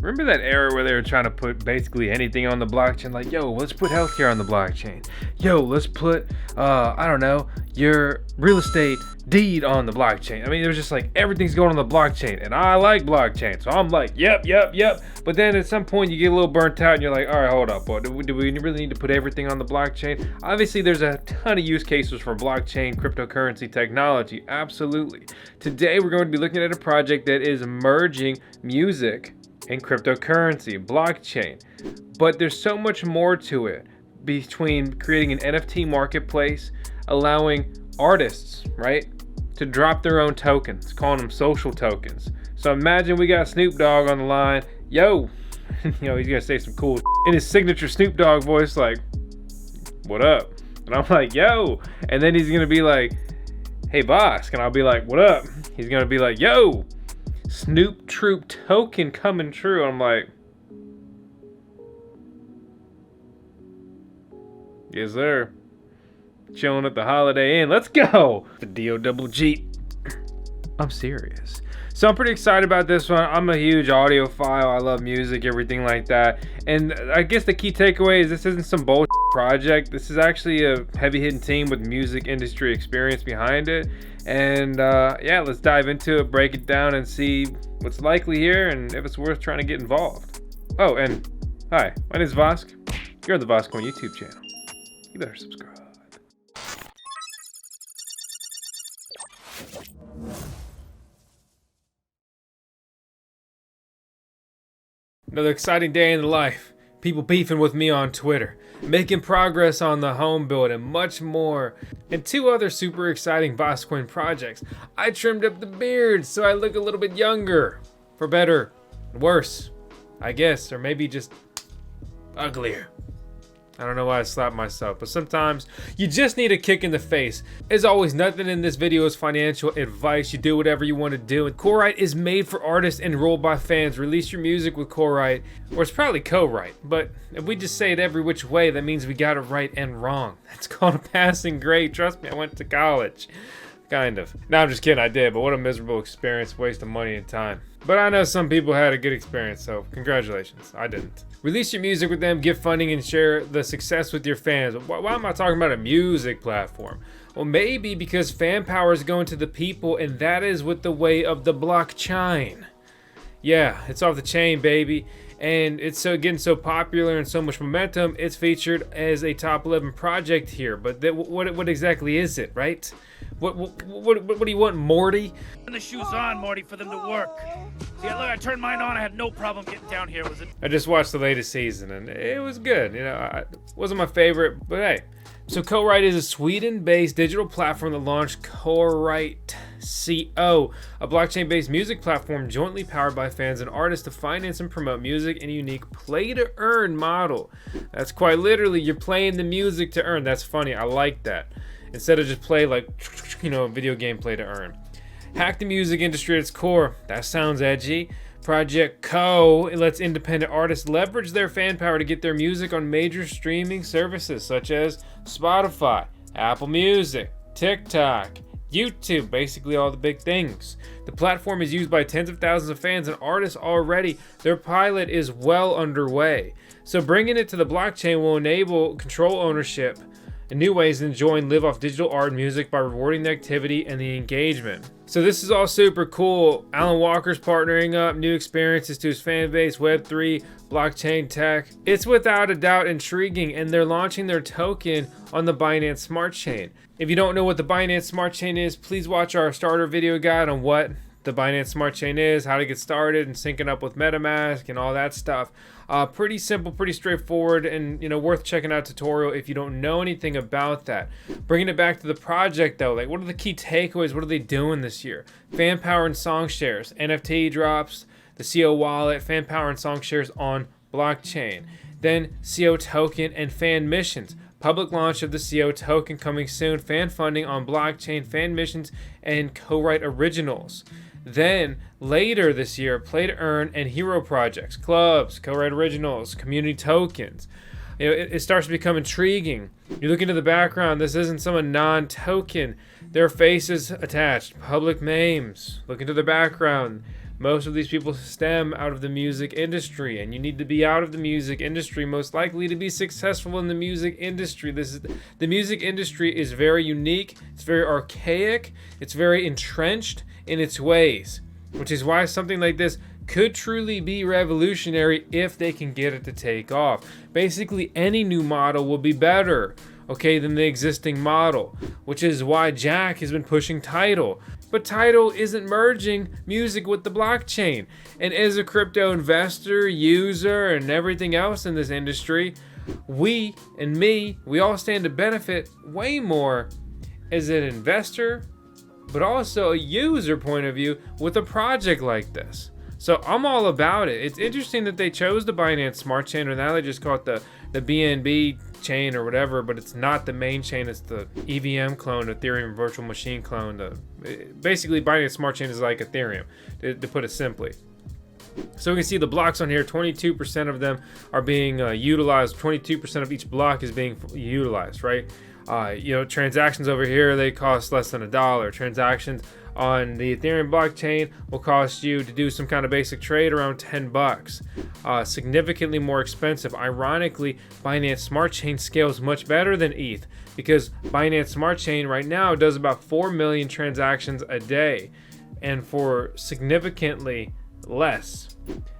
Remember that era where they were trying to put basically anything on the blockchain? Like, yo, let's put healthcare on the blockchain. Yo, let's put, I don't know, your real estate deed on the blockchain. I mean, it was just like everything's going on the blockchain, and I like blockchain, so I'm like, yep. But then at some point you get a little burnt out, and you're like, all right, hold up, boy, do we really need to put everything on the blockchain? Obviously, there's a ton of use cases for blockchain cryptocurrency technology. Absolutely. Today, we're going to be looking at a project that is merging music and cryptocurrency, blockchain. But there's so much more to it, between creating an NFT marketplace, allowing artists, right, to drop their own tokens, calling them social tokens. So imagine we got Snoop Dogg on the line. Yo, he's gonna say some cool in his signature Snoop Dogg voice, like, what up? And I'm like, yo. And then he's gonna be like, hey, boss. And I'll be like, what up? He's gonna be like, yo, Snoop Troop token coming true. I'm like, yes, sir. Chilling at the Holiday Inn. Let's go. The D-O-double-G. I'm serious. So I'm pretty excited about this one. I'm a huge audiophile. I love music, everything like that. And I guess the key takeaway is this isn't some bullshit project. This is actually a heavy-hitting team with music industry experience behind it. And yeah, let's dive into it, break it down, and see what's likely here and if it's worth trying to get involved. Oh, and hi, my name is Vosk. You're on the Voskcoin YouTube channel. You better subscribe. Another exciting day in the life. People beefing with me on Twitter, making progress on the home build, and much more. And two other super exciting Voskcoin projects. I trimmed up the beard so I look a little bit younger. For better, worse, I guess, or maybe just uglier. I don't know why I slapped myself, but sometimes you just need a kick in the face. As always, nothing in this video is financial advice. You do whatever you want to do. And Corite is made for artists and rolled by fans. Release your music with Corite, or it's probably co-write. But if we just say it every which way, that means we got it right and wrong. That's called a passing grade. Trust me, I went to college. Kind of. No, I'm just kidding, I did, but what a miserable experience, waste of money and time. But I know some people had a good experience, so congratulations. I didn't. Release your music with them, give funding, and share the success with your fans. Why am I talking about a music platform? Well, maybe because fan power is going to the people, and that is with the way of the blockchain. Yeah, it's off the chain, baby. And it's getting so popular and so much momentum, it's featured as a top 11 project here. But what exactly is it, right? What do you want, Morty? Turn the shoes on, Morty, for them to work. See, look, I turned mine on. I had no problem getting down here. Was it? I just watched the latest season, and it was good. It wasn't my favorite, but hey. So Corite is a Sweden-based digital platform that launched Corite CO, a blockchain-based music platform jointly powered by fans and artists to finance and promote music in a unique play-to-earn model. That's quite literally, you're playing the music to earn. That's funny. I like that. Instead of just play like, video game play to earn. Hack the music industry at its core. That sounds edgy. Project Co. It lets independent artists leverage their fan power to get their music on major streaming services such as Spotify, Apple Music, TikTok, YouTube, basically all the big things. The platform is used by tens of thousands of fans and artists already. Their pilot is well underway. So bringing it to the blockchain will enable control ownership and new ways to enjoy and live off digital art and music by rewarding the activity and the engagement. So this is all super cool. Alan Walker's partnering up, new experiences to his fan base, Web3, blockchain tech. It's without a doubt intriguing, and they're launching their token on the Binance Smart Chain. If you don't know what the Binance Smart Chain is, please watch our starter video guide on what the Binance Smart Chain is, how to get started, and syncing up with MetaMask and all that stuff. Pretty simple, pretty straightforward, and worth checking out tutorial if you don't know anything about that. Bringing it back to the project though, like what are the key takeaways? What are they doing this year? Fan power and song shares, NFT drops, the CO wallet, fan power and song shares on blockchain. Then CO token and fan missions. Public launch of the CO token coming soon. Fan funding on blockchain, fan missions, and Corite originals. Then later this year, play to earn and hero projects, clubs, Corite originals, community tokens. It starts to become intriguing. You look into the background, this isn't some non-token. Their faces attached, public names. Look into the background. Most of these people stem out of the music industry, and you need to be out of the music industry most likely to be successful in the music industry. The music industry is very unique, it's very archaic, it's very entrenched in its ways, which is why something like this could truly be revolutionary if they can get it to take off. Basically, any new model will be better, okay, than the existing model, which is why Jack has been pushing Tidal. But Tidal isn't merging music with the blockchain. And as a crypto investor, user, and everything else in this industry, we all stand to benefit way more as an investor, but also a user point of view with a project like this. So I'm all about it. It's interesting that they chose the Binance Smart Chain, or now they just call it the BNB chain or whatever, but it's not the main chain. It's the EVM clone, Ethereum virtual machine clone. Basically, Binance Smart Chain is like Ethereum, to put it simply. So we can see the blocks on here, 22% of them are being utilized. 22% of each block is being utilized, right? Transactions over here, they cost less than $1. Transactions on the Ethereum blockchain will cost you to do some kind of basic trade around $10. Significantly more expensive. Ironically, Binance Smart Chain scales much better than ETH, because Binance Smart Chain right now does about 4 million transactions a day, and for significantly less.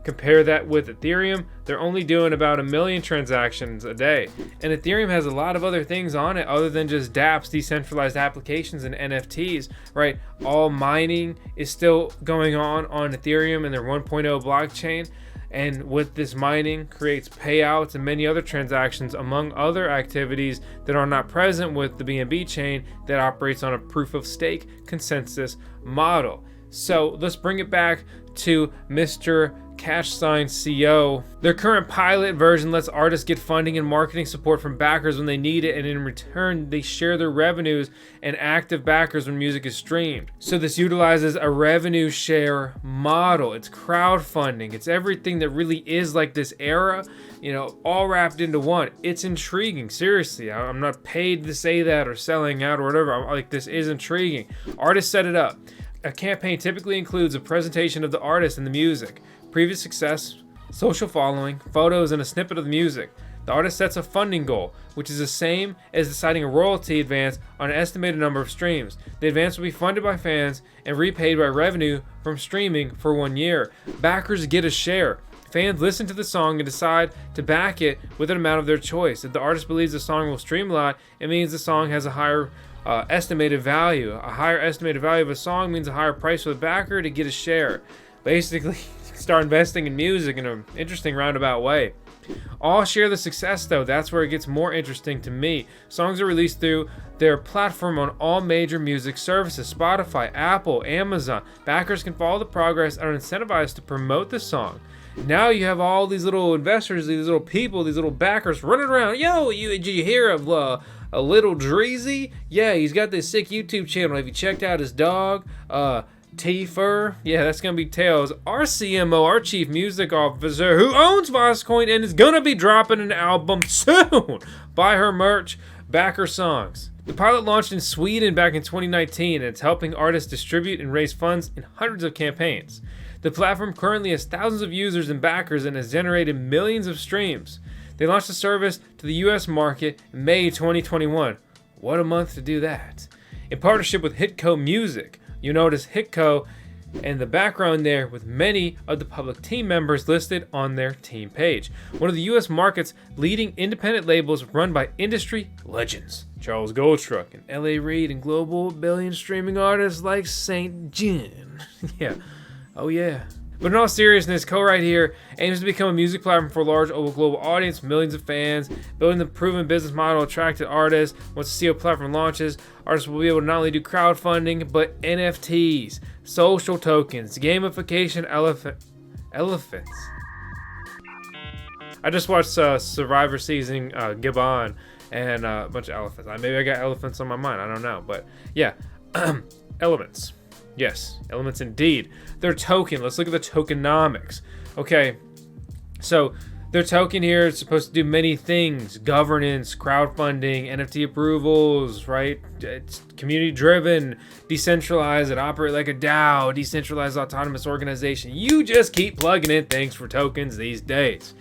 Compare that with Ethereum, they're only doing about 1 million transactions a day. And Ethereum has a lot of other things on it other than just dApps, decentralized applications, and NFTs, right? All mining is still going on Ethereum and their 1.0 blockchain. And with this mining creates payouts and many other transactions, among other activities that are not present with the BNB chain that operates on a proof of stake consensus model. So let's bring it back to Mr. Cashsign CO. Their current pilot version lets artists get funding and marketing support from backers when they need it, and in return they share their revenues and active backers when music is streamed. So this utilizes a revenue share model. It's crowdfunding. It's everything that really is like this era, all wrapped into one. It's intriguing. Seriously, I'm not paid to say that or selling out or whatever. This is intriguing. Artists set it up. A campaign typically includes a presentation of the artist and the music, previous success, social following, photos, and a snippet of the music. The artist sets a funding goal, which is the same as deciding a royalty advance on an estimated number of streams. The advance will be funded by fans and repaid by revenue from streaming for 1 year. Backers get a share. Fans listen to the song and decide to back it with an amount of their choice. If the artist believes the song will stream a lot, it means the song has a higher estimated value. A higher estimated value of a song means a higher price for the backer to get a share. Basically, start investing in music in an interesting roundabout way. All share the success though. That's where it gets more interesting to me. Songs are released through their platform on all major music services: Spotify, Apple, Amazon. Backers can follow the progress and are incentivized to promote the song. Now you have all these little investors, these little people, these little backers running around. Yo, did you hear of a little Dreezy? Yeah, he's got this sick YouTube channel. Have you checked out his dog? T-Fur? Yeah, that's gonna be Tails, our CMO, our chief music officer, who owns Voskcoin and is gonna be dropping an album soon. Buy her merch, back her songs. The pilot launched in Sweden back in 2019, and it's helping artists distribute and raise funds in hundreds of campaigns. The platform currently has thousands of users and backers and has generated millions of streams. They launched the service to the US market in May 2021. What a month to do that. In partnership with Hitco Music. You'll notice Hitco in the background there with many of the public team members listed on their team page. One of the US market's leading independent labels run by industry legends. Charles Goldstruck and L.A. Reid, and global billion streaming artists like St. John. Yeah. Oh yeah. But in all seriousness, Corite here aims to become a music platform for a large global audience, millions of fans, building the proven business model attracted artists. Once the CO platform launches, artists will be able to not only do crowdfunding, but NFTs, social tokens, gamification, elephants. I just watched Survivor season Gabon and a bunch of elephants. Maybe I got elephants on my mind, I don't know. But yeah, elements. Yes, elements indeed. Their token. Let's look at the tokenomics. Okay, so Their token here is supposed to do many things: governance, crowdfunding, NFT approvals, right? It's community driven, decentralized, and operate like a DAO, decentralized autonomous organization. You just keep plugging in things for tokens these days.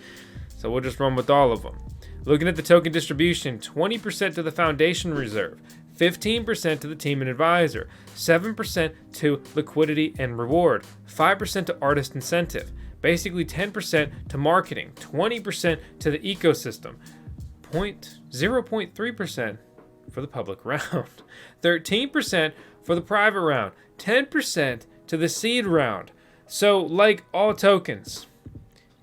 So we'll just run with all of them. Looking at the token distribution, 20% to the foundation reserve, 15% to the team and advisor, 7% to liquidity and reward, 5% to artist incentive, basically 10% to marketing, 20% to the ecosystem, 0.3% for the public round, 13% for the private round, 10% to the seed round. So like all tokens,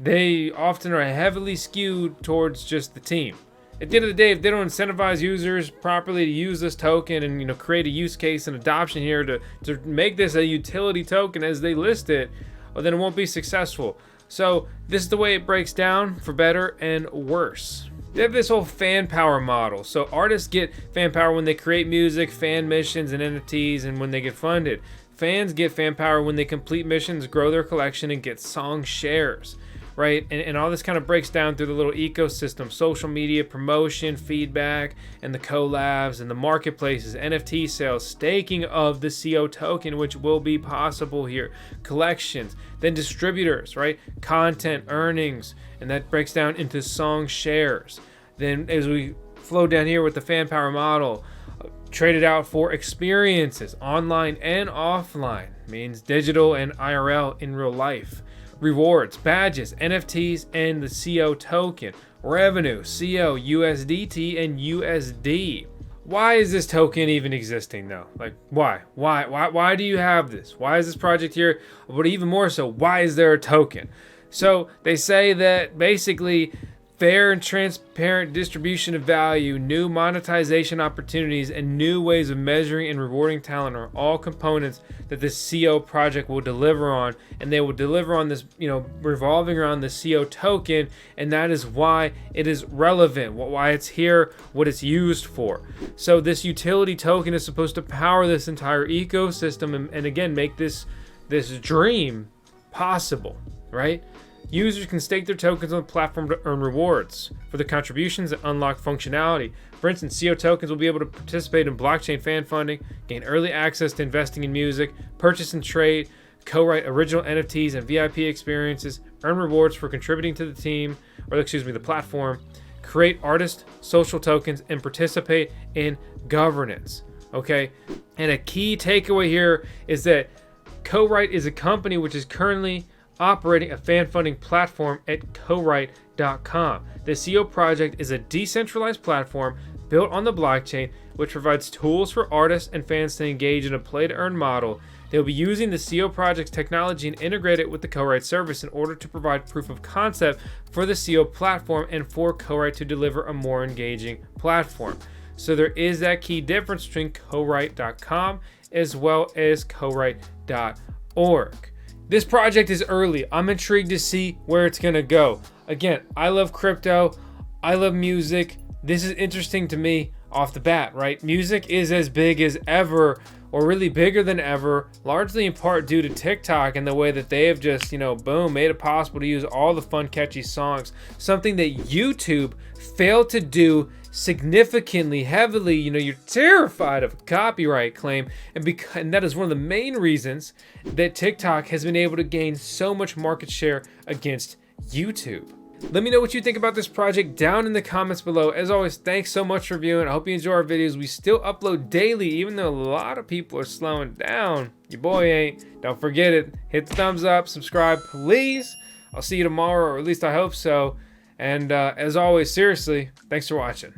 they often are heavily skewed towards just the team. At the end of the day, if they don't incentivize users properly to use this token and create a use case and adoption here to make this a utility token as they list it, well, then it won't be successful. So this is the way it breaks down for better and worse. They have this whole fan power model. So artists get fan power when they create music, fan missions, and NFTs, and when they get funded. Fans get fan power when they complete missions, grow their collection, and get song shares. Right? And all this kind of breaks down through the little ecosystem: social media, promotion, feedback, and the collabs, and the marketplaces, NFT sales, staking of the CO token, which will be possible here, collections, then distributors, right? Content, earnings, and that breaks down into song shares. Then as we flow down here with the fan power model, traded out for experiences, online and offline, means digital and IRL in real life. Rewards, badges, NFTs, and the CO token. Revenue, CO, USDT, and USD. Why is this token even existing though? Like, why do you have this? Why is this project here? But even more so, why is there a token? So they say that basically fair and transparent distribution of value, new monetization opportunities, and new ways of measuring and rewarding talent are all components that this CO project will deliver on, and they will deliver on this, revolving around the CO token, and that is why it is relevant, why it's here, what it's used for. So this utility token is supposed to power this entire ecosystem and again make this dream possible, right? Users can stake their tokens on the platform to earn rewards for the contributions that unlock functionality. For instance, CO tokens will be able to participate in blockchain fan funding, gain early access to investing in music, purchase and trade, co-write original NFTs and VIP experiences, earn rewards for contributing to the platform, create artist social tokens, and participate in governance. Okay? And a key takeaway here is that Corite is a company which is currently operating a fan funding platform at Corite.com. The CO project is a decentralized platform built on the blockchain, which provides tools for artists and fans to engage in a play-to-earn model. They'll be using the CO project's technology and integrate it with the Corite service in order to provide proof of concept for the CO platform and for Corite to deliver a more engaging platform. So there is that key difference between Corite.com as well as Corite.org. This project is early. I'm intrigued to see where it's going to go. Again, I love crypto. I love music. This is interesting to me off the bat, right? Music is as big as ever, or really bigger than ever, largely in part due to TikTok and the way that they have just, boom, made it possible to use all the fun, catchy songs. Something that YouTube failed to do significantly, heavily. You're terrified of a copyright claim, and that is one of the main reasons that TikTok has been able to gain so much market share against YouTube. Let me know what you think about this project down in the comments below. As always, thanks so much for viewing. I hope you enjoy our videos. We still upload daily, even though a lot of people are slowing down. Your boy ain't. Don't forget it. Hit the thumbs up, subscribe, please. I'll see you tomorrow, or at least I hope so. And as always, seriously, thanks for watching.